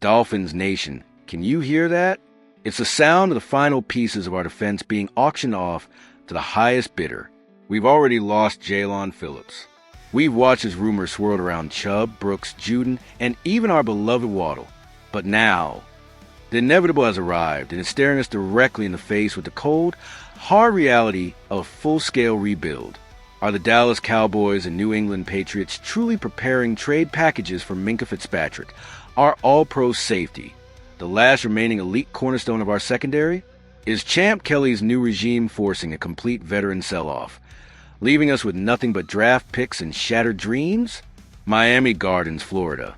Dolphins Nation, can you hear that? It's the sound of the final pieces of our defense being auctioned off to the highest bidder. We've already lost Jaylon Phillips. We've watched as rumors swirled around Chubb, Brooks, Juden, and even our beloved Waddle. But now, the inevitable has arrived and is staring us directly in the face with the cold, hard reality of a full-scale rebuild. Are the Dallas Cowboys and New England Patriots truly preparing trade packages for Minkah Fitzpatrick, our all-pro safety, the last remaining elite cornerstone of our secondary? Is Champ Kelly's new regime forcing a complete veteran sell-off, leaving us with nothing but draft picks and shattered dreams? Miami Gardens, Florida.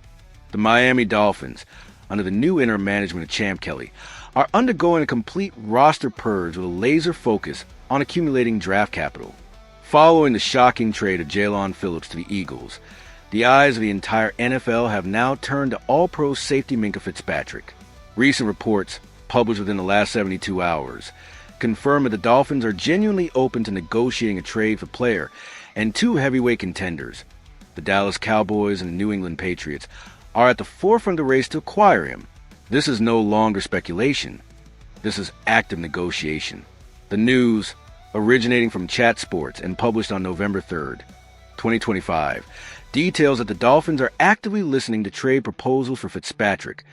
The Miami Dolphins, under the new interim management of Champ Kelly, are undergoing a complete roster purge with a laser focus on accumulating draft capital. Following the shocking trade of Jaylon Phillips to the Eagles, the eyes of the entire NFL have now turned to all-pro safety Minkah Fitzpatrick. Recent reports, published within the last 72 hours, confirm that the Dolphins are genuinely open to negotiating a trade for player and two heavyweight contenders. The Dallas Cowboys and the New England Patriots are at the forefront of the race to acquire him. This is no longer speculation. This is active negotiation. The news, originating from Chat Sports and published on November 3rd, 2025, details that the Dolphins are actively listening to trade proposals for Fitzpatrick,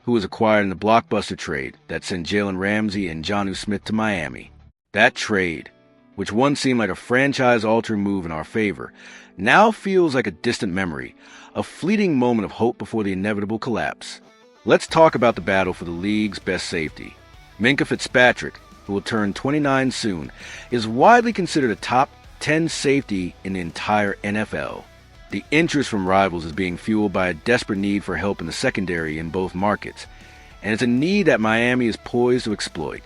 who was acquired in the blockbuster trade that sent Jalen Ramsey and Jonnu Smith to Miami. That trade, which once seemed like a franchise-altering move in our favor, now feels like a distant memory, a fleeting moment of hope before the inevitable collapse. Let's talk about the battle for the league's best safety. Minkah Fitzpatrick, who will turn 29 soon, is widely considered a top 10 safety in the entire NFL. The interest from rivals is being fueled by a desperate need for help in the secondary in both markets, and it's a need that Miami is poised to exploit.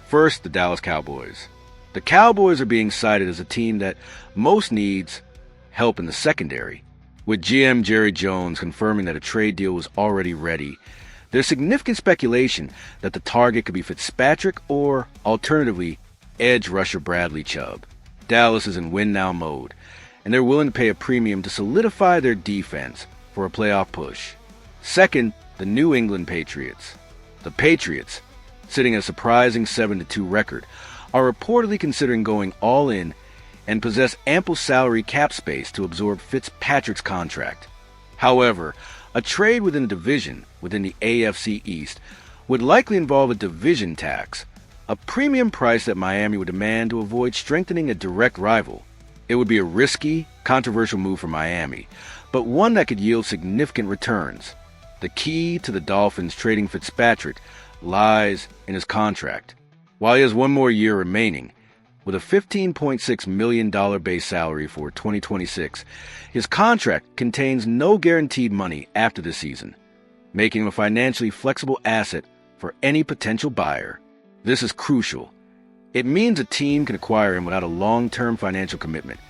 First, the Dallas Cowboys. The Cowboys are being cited as a team that most needs help in the secondary. With GM Jerry Jones confirming that a trade deal was already ready, there's significant speculation that the target could be Fitzpatrick or, alternatively, edge rusher Bradley Chubb. Dallas is in win-now mode, and they're willing to pay a premium to solidify their defense for a playoff push. Second, the New England Patriots. The Patriots, sitting at a surprising 7-2 record, are reportedly considering going all in and possess ample salary cap space to absorb Fitzpatrick's contract. However, a trade within a division within the AFC East would likely involve a division tax, a premium price that Miami would demand to avoid strengthening a direct rival. It would be a risky, controversial move for Miami, but one that could yield significant returns. The key to the Dolphins trading Fitzpatrick lies in his contract. While he has one more year remaining, with a $15.6 million base salary for 2026, his contract contains no guaranteed money after the season, making him a financially flexible asset for any potential buyer. This is crucial. It means a team can acquire him without a long-term financial commitment,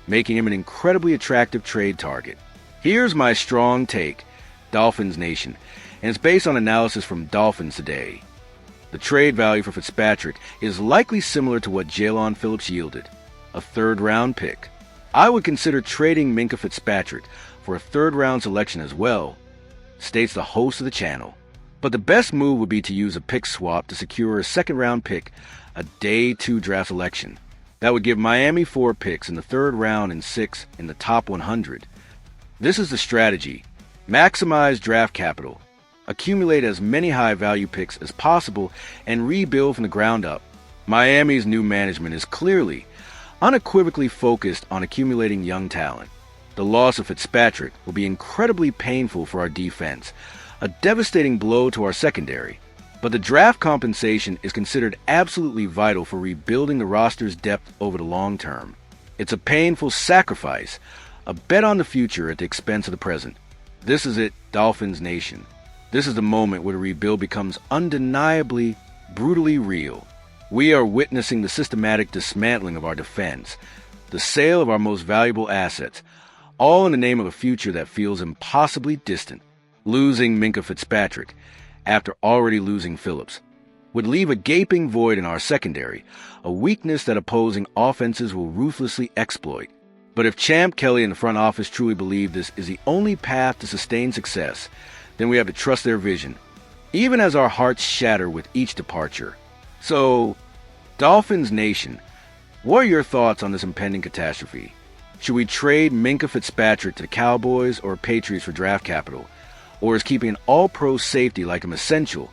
making him an incredibly attractive trade target. Here's my strong take, Dolphins Nation, and it's based on analysis from Dolphins Today. The trade value for Fitzpatrick is likely similar to what Jaylon Phillips yielded, a third-round pick. I would consider trading Minkah Fitzpatrick for a third-round selection as well, states the host of the channel. But the best move would be to use a pick swap to secure a second-round pick, a day 2 draft selection. That would give Miami 4 picks in the third round and 6 in the top 100. This is the strategy. Maximize draft capital, accumulate as many high-value picks as possible, and rebuild from the ground up. Miami's new management is clearly, unequivocally focused on accumulating young talent. The loss of Fitzpatrick will be incredibly painful for our defense, a devastating blow to our secondary. But the draft compensation is considered absolutely vital for rebuilding the roster's depth over the long term. It's a painful sacrifice, a bet on the future at the expense of the present. This is it, Dolphins Nation. This is the moment where the rebuild becomes undeniably, brutally real. We are witnessing the systematic dismantling of our defense, the sale of our most valuable assets, all in the name of a future that feels impossibly distant. Losing Minkah Fitzpatrick, after already losing Phillips, would leave a gaping void in our secondary, a weakness that opposing offenses will ruthlessly exploit. But if Champ Kelly and the front office truly believe this is the only path to sustained success, then we have to trust their vision even as our hearts shatter with each departure. So, Dolphins Nation, what are your thoughts on this impending catastrophe? Should we trade Minkah Fitzpatrick to the Cowboys or Patriots for draft capital? Or is keeping an all-pro safety like him essential,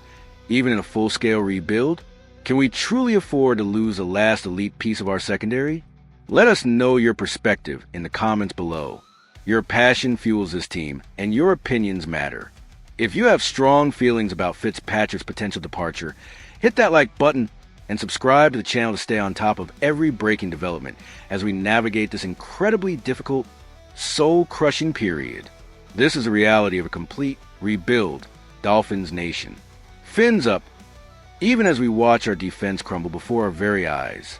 even in a full-scale rebuild? Can we truly afford to lose the last elite piece of our secondary? Let us know your perspective in the comments below. Your passion fuels this team, and your opinions matter. If you have strong feelings about Fitzpatrick's potential departure, hit that like button and subscribe to the channel to stay on top of every breaking development as we navigate this incredibly difficult, soul-crushing period. This is the reality of a complete rebuild, Dolphins Nation. Fins up, even as we watch our defense crumble before our very eyes.